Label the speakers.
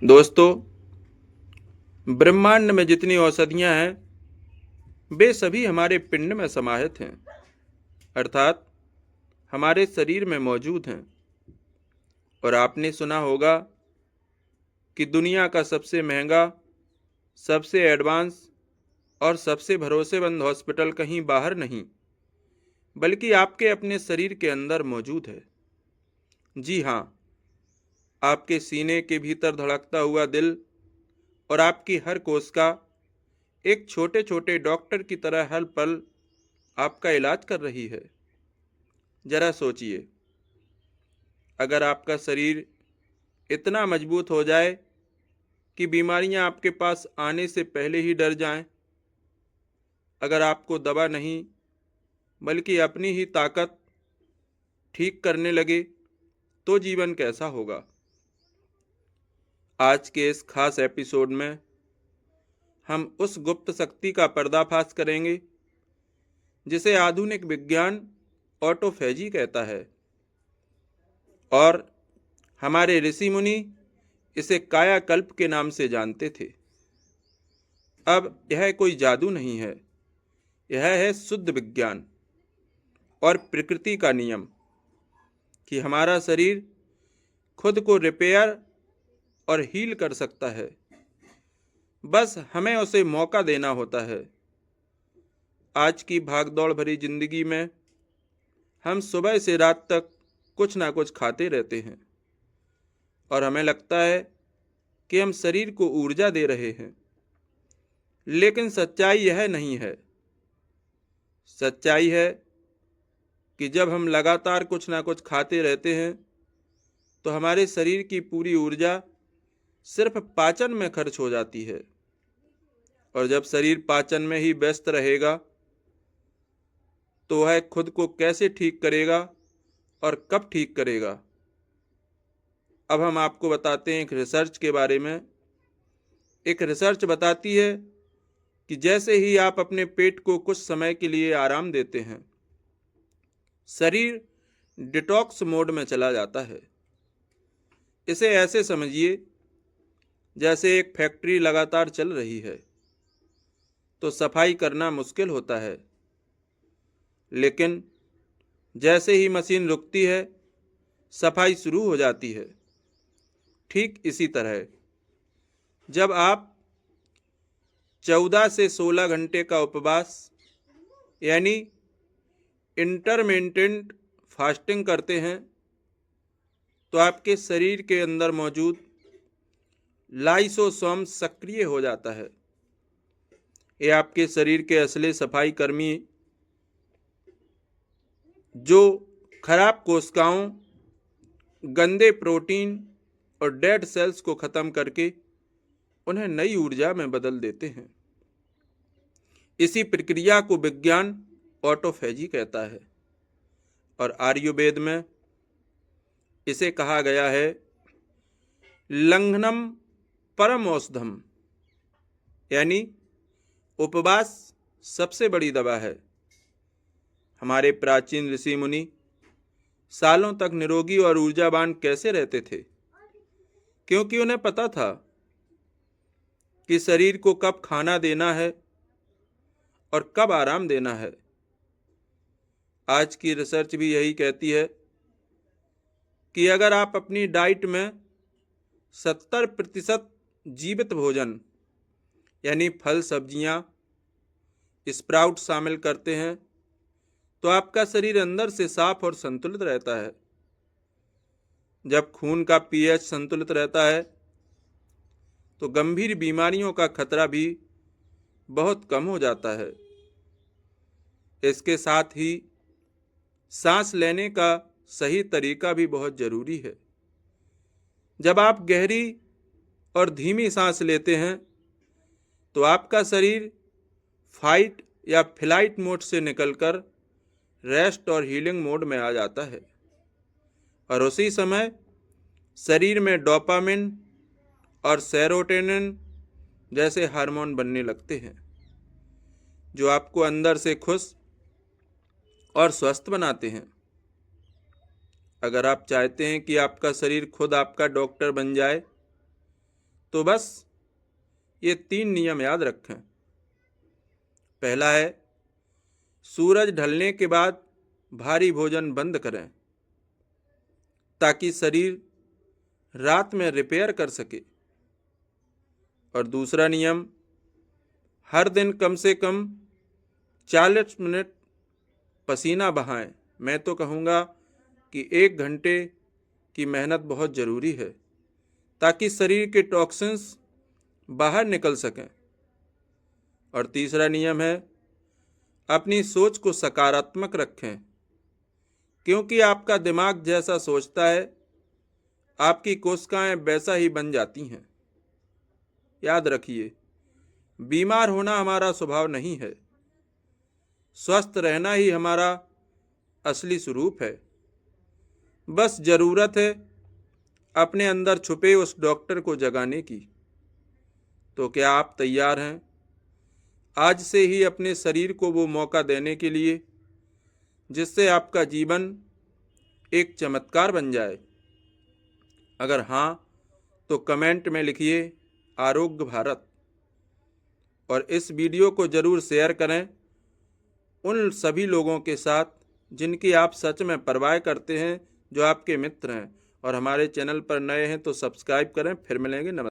Speaker 1: दोस्तों, ब्रह्मांड में जितनी औषधियां हैं वे सभी हमारे पिंड में समाहित हैं, अर्थात हमारे शरीर में मौजूद हैं। और आपने सुना होगा कि दुनिया का सबसे महंगा, सबसे एडवांस और सबसे भरोसेमंद हॉस्पिटल कहीं बाहर नहीं बल्कि आपके अपने शरीर के अंदर मौजूद है। जी हाँ, आपके सीने के भीतर धड़कता हुआ दिल और आपकी हर कोशिका एक छोटे छोटे डॉक्टर की तरह हर पल आपका इलाज कर रही है। जरा सोचिए, अगर आपका शरीर इतना मजबूत हो जाए कि बीमारियां आपके पास आने से पहले ही डर जाएं, अगर आपको दवा नहीं बल्कि अपनी ही ताकत ठीक करने लगे, तो जीवन कैसा होगा। आज के इस खास एपिसोड में हम उस गुप्त शक्ति का पर्दाफाश करेंगे जिसे आधुनिक विज्ञान ऑटोफैजी कहता है और हमारे ऋषि मुनि इसे कायाकल्प के नाम से जानते थे। अब यह कोई जादू नहीं है, यह है शुद्ध विज्ञान और प्रकृति का नियम कि हमारा शरीर खुद को रिपेयर और हील कर सकता है। बस हमें उसे मौका देना होता है। आज की भागदौड़ भरी जिंदगी में हम सुबह से रात तक कुछ ना कुछ खाते रहते हैं और हमें लगता है कि हम शरीर को ऊर्जा दे रहे हैं, लेकिन सच्चाई यह नहीं है। सच्चाई है कि जब हम लगातार कुछ ना कुछ खाते रहते हैं तो हमारे शरीर की पूरी ऊर्जा सिर्फ पाचन में खर्च हो जाती है। और जब शरीर पाचन में ही व्यस्त रहेगा तो वह खुद को कैसे ठीक करेगा और कब ठीक करेगा। अब हम आपको बताते हैं एक रिसर्च के बारे में। एक रिसर्च बताती है कि जैसे ही आप अपने पेट को कुछ समय के लिए आराम देते हैं, शरीर डिटॉक्स मोड में चला जाता है। इसे ऐसे समझिए जैसे एक फैक्ट्री लगातार चल रही है तो सफाई करना मुश्किल होता है, लेकिन जैसे ही मशीन रुकती है सफाई शुरू हो जाती है। ठीक इसी तरह जब आप 14 से 16 घंटे का उपवास यानी इंटरमिटेंट फास्टिंग करते हैं तो आपके शरीर के अंदर मौजूद लाइसोसोम सक्रिय हो जाता है। ये आपके शरीर के असली सफाई कर्मी जो खराब कोशिकाओं, गंदे प्रोटीन और डेड सेल्स को खत्म करके उन्हें नई ऊर्जा में बदल देते हैं। इसी प्रक्रिया को विज्ञान ऑटोफैजी कहता है और आयुर्वेद में इसे कहा गया है लंघनम परम औषधम, यानी उपवास सबसे बड़ी दवा है। हमारे प्राचीन ऋषि मुनि सालों तक निरोगी और ऊर्जावान कैसे रहते थे? क्योंकि उन्हें पता था कि शरीर को कब खाना देना है और कब आराम देना है। आज की रिसर्च भी यही कहती है कि अगर आप अपनी डाइट में 70% जीवित भोजन यानी फल, सब्जियां, स्प्राउट शामिल करते हैं तो आपका शरीर अंदर से साफ और संतुलित रहता है। जब खून का पीएच संतुलित रहता है तो गंभीर बीमारियों का खतरा भी बहुत कम हो जाता है। इसके साथ ही सांस लेने का सही तरीका भी बहुत जरूरी है। जब आप गहरी और धीमी सांस लेते हैं तो आपका शरीर फाइट या फ्लाइट मोड से निकलकर रेस्ट और हीलिंग मोड में आ जाता है और उसी समय शरीर में डोपामिन और सेरोटोनिन जैसे हार्मोन बनने लगते हैं जो आपको अंदर से खुश और स्वस्थ बनाते हैं। अगर आप चाहते हैं कि आपका शरीर खुद आपका डॉक्टर बन जाए तो बस ये 3 नियम याद रखें। पहला है, सूरज ढलने के बाद भारी भोजन बंद करें ताकि शरीर रात में रिपेयर कर सके। और दूसरा नियम, हर दिन कम से कम 40 मिनट पसीना बहाएं। मैं तो कहूँगा कि 1 घंटे की मेहनत बहुत ज़रूरी है ताकि शरीर के टॉक्सिन्स बाहर निकल सकें। और तीसरा नियम है, अपनी सोच को सकारात्मक रखें, क्योंकि आपका दिमाग जैसा सोचता है आपकी कोशिकाएं वैसा ही बन जाती हैं। याद रखिए, बीमार होना हमारा स्वभाव नहीं है, स्वस्थ रहना ही हमारा असली स्वरूप है। बस ज़रूरत है अपने अंदर छुपे उस डॉक्टर को जगाने की। तो क्या आप तैयार हैं आज से ही अपने शरीर को वो मौका देने के लिए जिससे आपका जीवन एक चमत्कार बन जाए? अगर हाँ, तो कमेंट में लिखिए आरोग्य भारत, और इस वीडियो को ज़रूर शेयर करें उन सभी लोगों के साथ जिनकी आप सच में परवाह करते हैं, जो आपके मित्र हैं। और हमारे चैनल पर नए हैं तो सब्सक्राइब करें। फिर मिलेंगे। नमस्कार।